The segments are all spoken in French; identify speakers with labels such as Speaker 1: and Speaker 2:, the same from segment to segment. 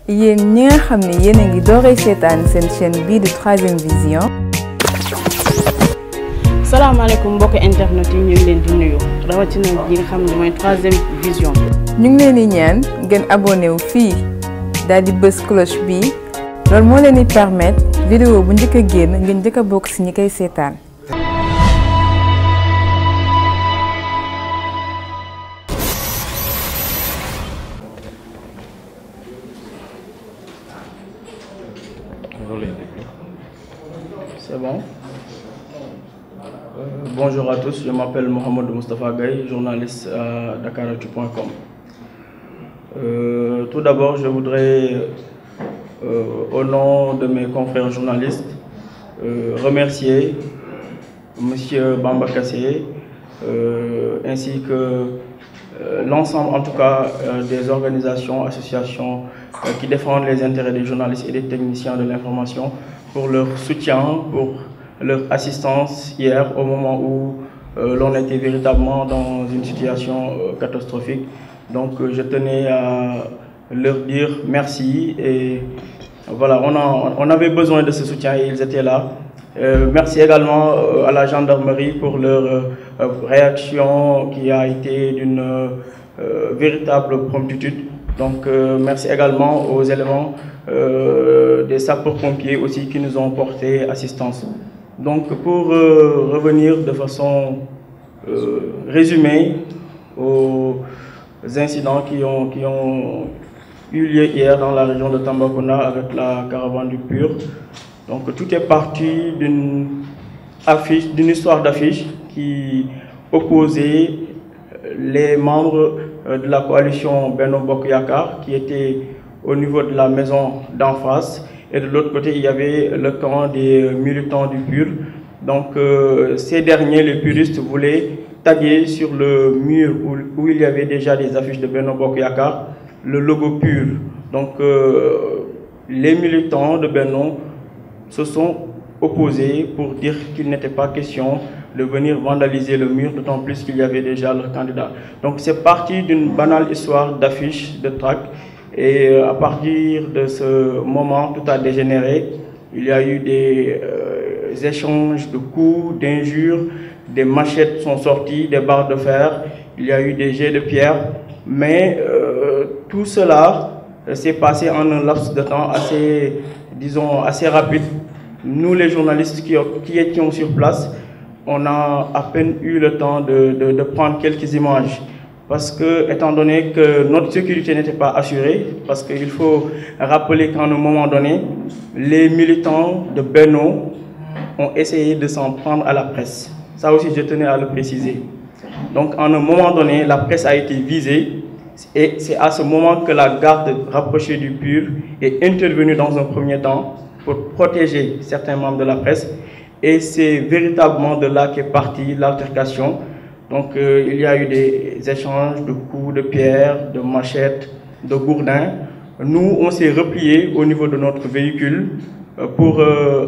Speaker 1: yéen ñi nga xam ne yéen a ngi dooree seetaan seen chaîne bii di 3e vision.
Speaker 2: salaamaaleykum mbokk internet yi ñu ngi leen di nuyu rawatina ñi nga xam ne mooy 3e vision.
Speaker 1: ñu ngi leen di ñaan ngeen abonné wu fii daal di bës cloche bii loolu moo leen di permettre vidéo bu njëkk a génn ngeen njëkk a bokk si ñi koy seetaan.
Speaker 3: C'est bon. Bonjour à tous, je m'appelle Mohamed Moustapha Gaye, journaliste à dakaractu.com. Tout d'abord, je voudrais, au nom de mes confrères journalistes, remercier M. Bamba Kassé ainsi que l'ensemble, en tout cas, des organisations, associations qui défendent les intérêts des journalistes et des techniciens de l'information pour leur soutien, pour leur assistance hier au moment où l'on était véritablement dans une situation catastrophique. Donc je tenais à leur dire merci et voilà, on avait besoin de ce soutien et ils étaient là. Merci également à la gendarmerie pour leur réaction qui a été d'une véritable promptitude. Donc merci également aux éléments des sapeurs-pompiers aussi qui nous ont porté assistance. Donc pour revenir de façon résumée aux incidents qui ont eu lieu hier dans la région de Tambacounda avec la caravane du Pur. Donc tout est parti d'une histoire d'affiche qui opposait les membres de la coalition Benno Bokk Yakaar qui étaient au niveau de la maison d'en face, et de l'autre côté il y avait le camp des militants du PUR. Donc ces derniers, les puristes, voulaient taguer sur le mur où il y avait déjà des affiches de Benno Bokk Yakaar le logo PUR. Donc les militants de Benno se sont opposés pour dire qu'il n'était pas question de venir vandaliser le mur, d'autant plus qu'il y avait déjà leur candidat. Donc c'est parti d'une banale histoire d'affiches, de tracts, et à partir de ce moment, tout a dégénéré. Il y a eu des échanges de coups, d'injures, des machettes sont sorties, des barres de fer, il y a eu des jets de pierre, mais tout cela s'est passé en un laps de temps assez, disons, assez rapide. Nous, les journalistes qui étions sur place, on a à peine eu le temps de prendre quelques images. Parce que, étant donné que notre sécurité n'était pas assurée, parce qu'il faut rappeler qu'à un moment donné, les militants de Benno ont essayé de s'en prendre à la presse. Ça aussi, je tenais à le préciser. Donc, à un moment donné, la presse a été visée, et c'est à ce moment que la garde rapprochée du PUR est intervenue dans un premier temps pour protéger certains membres de la presse. Et c'est véritablement de là qu'est partie l'altercation. Donc il y a eu des échanges de coups de pierre, de machettes, de gourdins. Nous, on s'est repliés au niveau de notre véhicule pour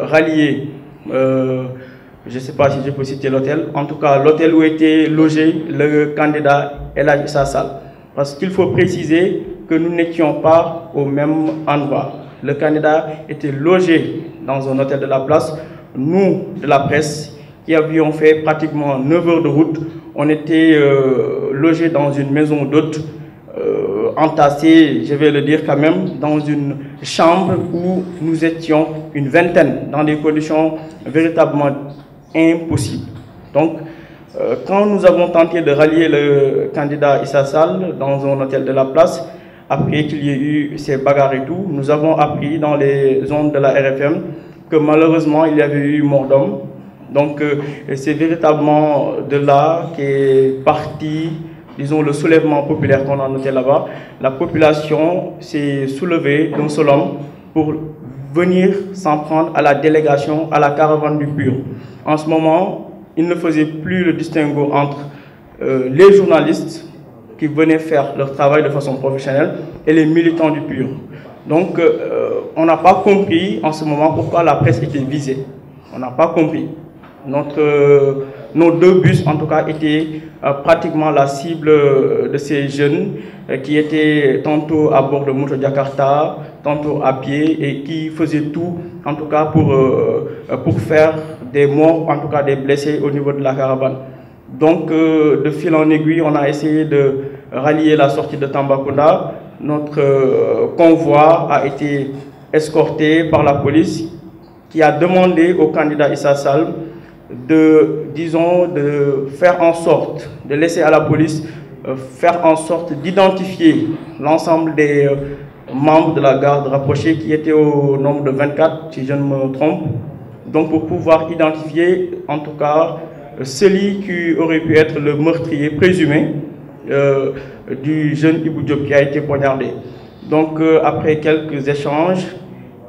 Speaker 3: rallier, je ne sais pas si je peux citer l'hôtel, en tout cas l'hôtel où était logé le candidat El Hadji Issa Sall. Parce qu'il faut préciser que nous n'étions pas au même endroit. Le candidat était logé dans un hôtel de la place. Nous, de la presse, qui avions fait pratiquement 9 heures de route, on était logés dans une maison d'hôtes, entassés, je vais le dire quand même, dans une chambre où nous étions une vingtaine, dans des conditions véritablement impossibles. Donc, quand nous avons tenté de rallier le candidat Issa Sall dans un hôtel de la place, après qu'il y ait eu ces bagarres et tout, nous avons appris dans les ondes de la RFM que malheureusement il y avait eu mort d'homme. Donc c'est véritablement de là qu'est parti, disons, le soulèvement populaire qu'on a noté là-bas. La population s'est soulevée d'un seul homme pour venir s'en prendre à la délégation, à la caravane du PUR. En ce moment, il ne faisait plus le distinguo entre les journalistes qui venaient faire leur travail de façon professionnelle et les militants du PUR. Donc on n'a pas compris en ce moment pourquoi la presse était visée. On n'a pas compris. Notre nos deux bus, en tout cas, étaient pratiquement la cible de ces jeunes qui étaient tantôt à bord de moto Jakarta, tantôt à pied et qui faisaient tout, en tout cas, pour faire des morts, en tout cas des blessés au niveau de la caravane. Donc, de fil en aiguille, on a essayé de rallier la sortie de Tambacounda. Notre convoi a été escorté par la police qui a demandé au candidat Issa Sall de faire en sorte, de laisser à la police faire en sorte d'identifier l'ensemble des membres de la garde rapprochée qui étaient au nombre de 24, si je ne me trompe. Donc pour pouvoir identifier en tout cas celui qui aurait pu être le meurtrier présumé du jeune Ibou Diop qui a été poignardé. Donc après quelques échanges,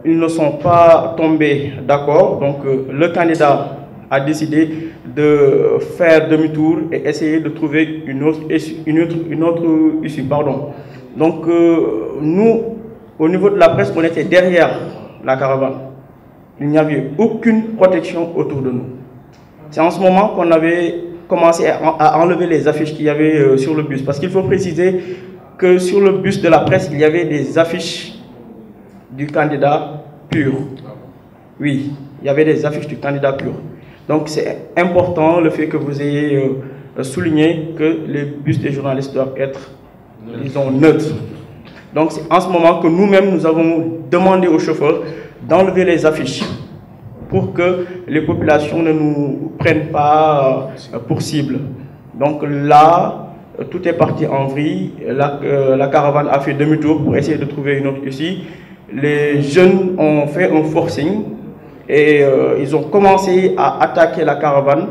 Speaker 3: ils ne sont pas tombés d'accord. Donc le candidat a décidé de faire demi-tour et essayer de trouver une autre issue. Donc nous, au niveau de la presse, on était derrière la caravane. Il n'y avait aucune protection autour de nous. C'est en ce moment qu'on avait commencé à enlever les affiches qu'il y avait sur le bus. Parce qu'il faut préciser que sur le bus de la presse, il y avait des affiches du candidat pur. Oui, il y avait des affiches du candidat pur. Donc c'est important le fait que vous ayez souligné que les bus des journalistes doivent être, disons, neutres. Donc c'est en ce moment que nous-mêmes, nous avons demandé aux chauffeurs d'enlever les affiches pour que les populations ne nous prennent pas pour cible. Donc là, tout est parti en vrille. La caravane a fait demi-tour pour essayer de trouver une autre issue. Les jeunes ont fait un forcing et ils ont commencé à attaquer la caravane.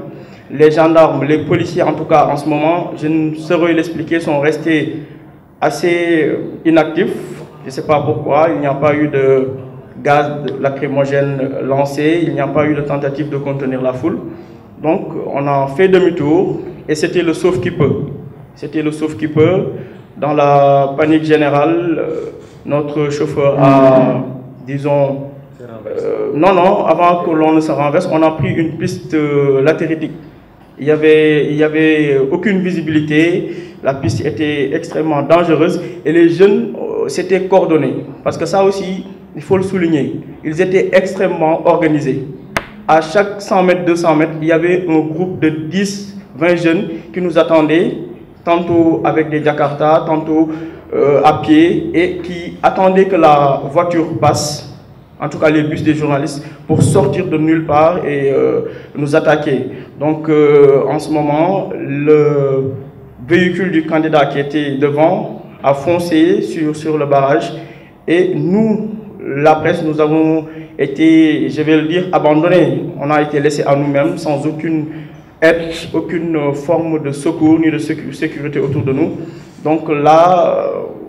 Speaker 3: Les gendarmes, les policiers en tout cas en ce moment, je ne saurais l'expliquer, sont restés assez inactifs. Je ne sais pas pourquoi, il n'y a pas eu de gaz lacrymogène lancé, il n'y a pas eu de tentative de contenir la foule. Donc on a fait demi-tour et c'était le sauf qui peut. C'était le sauf qui peut. Dans la panique générale, notre chauffeur a, disons, non, avant que l'on ne se renverse, on a pris une piste latéritique. Il y avait aucune visibilité, la piste était extrêmement dangereuse et les jeunes s'étaient coordonnés. Parce que ça aussi, il faut le souligner, ils étaient extrêmement organisés. À chaque 100 mètres, 200 mètres, il y avait un groupe de 10, 20 jeunes qui nous attendaient, tantôt avec des Jakarta, tantôt à pied, et qui attendaient que la voiture passe, en tout cas les bus des journalistes, pour sortir de nulle part et nous attaquer. Donc en ce moment, le véhicule du candidat qui était devant a foncé sur le barrage et nous, la presse, nous avons été, je vais le dire, abandonnés. On a été laissés à nous-mêmes sans aucune aide, aucune forme de secours ni de sécurité autour de nous. Donc là,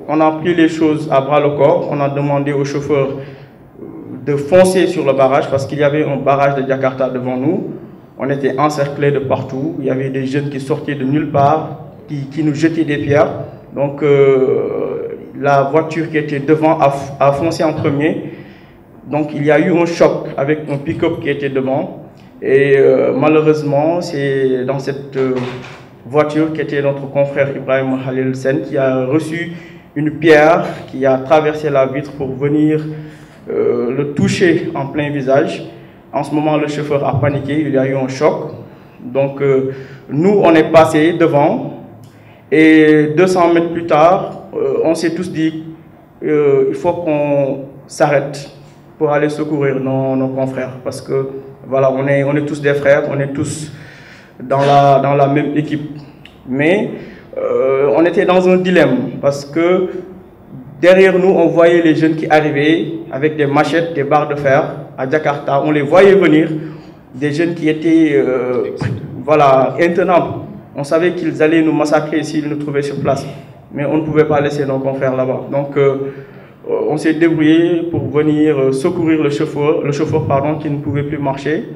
Speaker 3: on a pris les choses à bras le corps. On a demandé au chauffeur de foncer sur le barrage parce qu'il y avait un barrage de Jakarta devant nous. On était encerclés de partout. Il y avait des jeunes qui sortaient de nulle part, qui nous jetaient des pierres. Donc la voiture qui était devant a foncé en premier. Donc il y a eu un choc avec un pick-up qui était devant. Et malheureusement, c'est dans cette voiture qui était notre confrère Ibrahim Khalil Sen qui a reçu une pierre qui a traversé la vitre pour venir le toucher en plein visage. En ce moment, le chauffeur a paniqué, il y a eu un choc. Donc nous, on est passé devant. Et 200 mètres plus tard, on s'est tous dit il faut qu'on s'arrête pour aller secourir nos confrères. Parce que voilà, on est tous des frères, on est tous dans la même équipe. Mais on était dans un dilemme parce que derrière nous, on voyait les jeunes qui arrivaient avec des machettes, des barres de fer à Jakarta. On les voyait venir, des jeunes qui étaient voilà, intenables. On savait qu'ils allaient nous massacrer s'ils nous trouvaient sur place. Mais on ne pouvait pas laisser nos confrères là-bas. Donc on s'est débrouillé pour venir secourir le chauffeur qui ne pouvait plus marcher.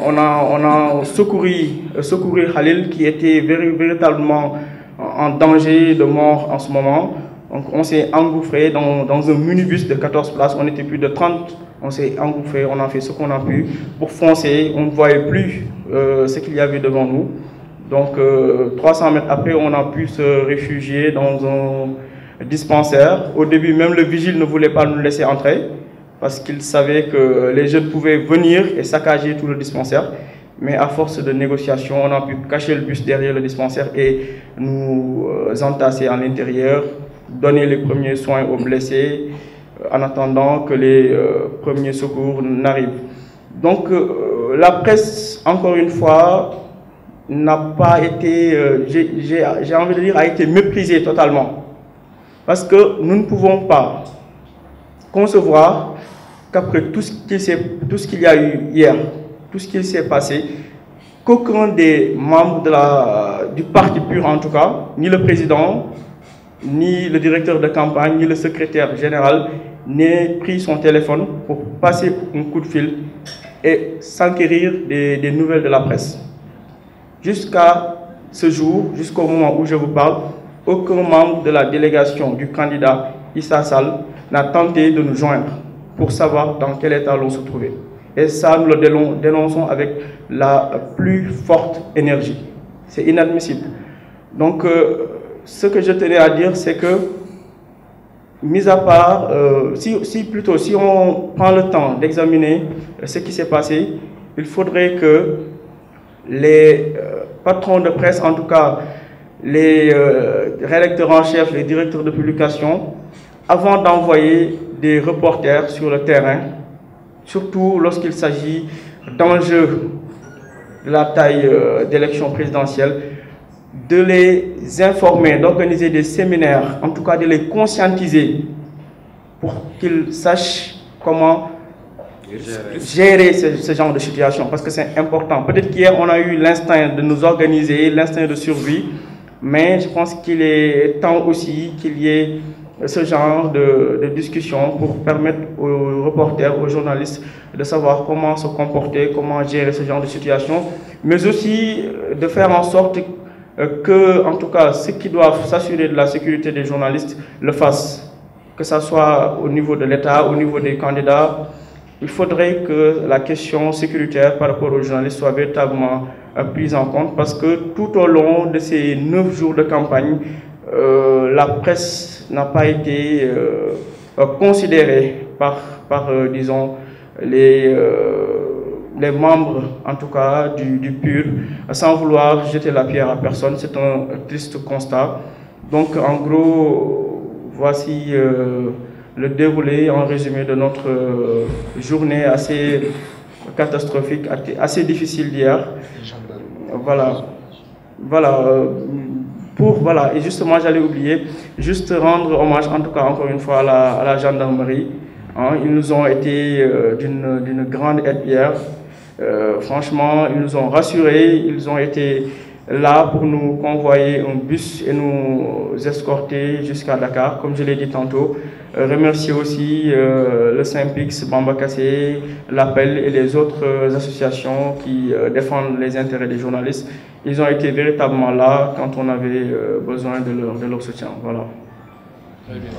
Speaker 3: On a secouru Khalil qui était véritablement en danger de mort en ce moment. Donc on s'est engouffré dans un minibus de 14 places. On était plus de 30 On s'est engouffré, on a fait ce qu'on a pu pour foncer. On ne voyait plus ce qu'il y avait devant nous. Donc 300 mètres après, on a pu se réfugier dans un dispensaire. Au début, même le vigile ne voulait pas nous laisser entrer parce qu'il savait que les jeunes pouvaient venir et saccager tout le dispensaire. Mais à force de négociation, on a pu cacher le bus derrière le dispensaire et nous entasser à l'intérieur, donner les premiers soins aux blessés en attendant que les premiers secours n'arrivent. Donc la presse, encore une fois, n'a pas été, j'ai envie de dire, a été méprisée totalement. Parce que nous ne pouvons pas concevoir qu'après tout ce qu'il y a eu hier, tout ce qui s'est passé, qu'aucun des membres du parti PUR en tout cas, ni le président, ni le directeur de campagne, ni le secrétaire général n'ait pris son téléphone pour passer un coup de fil et s'enquérir des nouvelles de la presse. Jusqu'à ce jour, jusqu'au moment où je vous parle, aucun membre de la délégation du candidat Issa Sall n'a tenté de nous joindre pour savoir dans quel état l'on se trouvait. Et ça, nous le dénonçons avec la plus forte énergie. C'est inadmissible. Donc, ce que je tenais à dire, c'est que, mis à part, si on prend le temps d'examiner ce qui s'est passé, il faudrait que les patrons de presse, en tout cas les rédacteurs en chef, les directeurs de publication, avant d'envoyer des reporters sur le terrain, surtout lorsqu'il s'agit d'enjeux de la taille d'élection présidentielle, de les informer, d'organiser des séminaires, en tout cas de les conscientiser pour qu'ils sachent comment gérer ce genre de situation, parce que c'est important. Peut-être qu'hier on a eu l'instinct de nous organiser, l'instinct de survie, mais je pense qu'il est temps aussi qu'il y ait ce genre de discussion pour permettre aux reporters, aux journalistes de savoir comment se comporter, comment gérer ce genre de situation, mais aussi de faire en sorte que, en tout cas, ceux qui doivent s'assurer de la sécurité des journalistes le fassent, que ce soit au niveau de l'État, au niveau des candidats. Il faudrait que la question sécuritaire par rapport aux journalistes soit véritablement prise en compte, parce que tout au long de ces 9 jours de campagne, la presse n'a pas été considérée par disons, les membres, en tout cas, du PUR, sans vouloir jeter la pierre à personne. C'est un triste constat. Donc, en gros, voici le déroulé en résumé de notre journée assez catastrophique, assez difficile d'hier. Voilà. Voilà, et justement, j'allais oublier, juste rendre hommage, en tout cas, encore une fois, à la gendarmerie. Hein, ils nous ont été d'une grande aide hier. Franchement, ils nous ont rassurés, ils ont été là pour nous convoyer un bus et nous escorter jusqu'à Dakar, comme je l'ai dit tantôt. Remercier aussi le Synpics, Bamba Kassé, l'Appel et les autres associations qui défendent les intérêts des journalistes. Ils ont été véritablement là quand on avait besoin de leur soutien. Voilà. Très bien.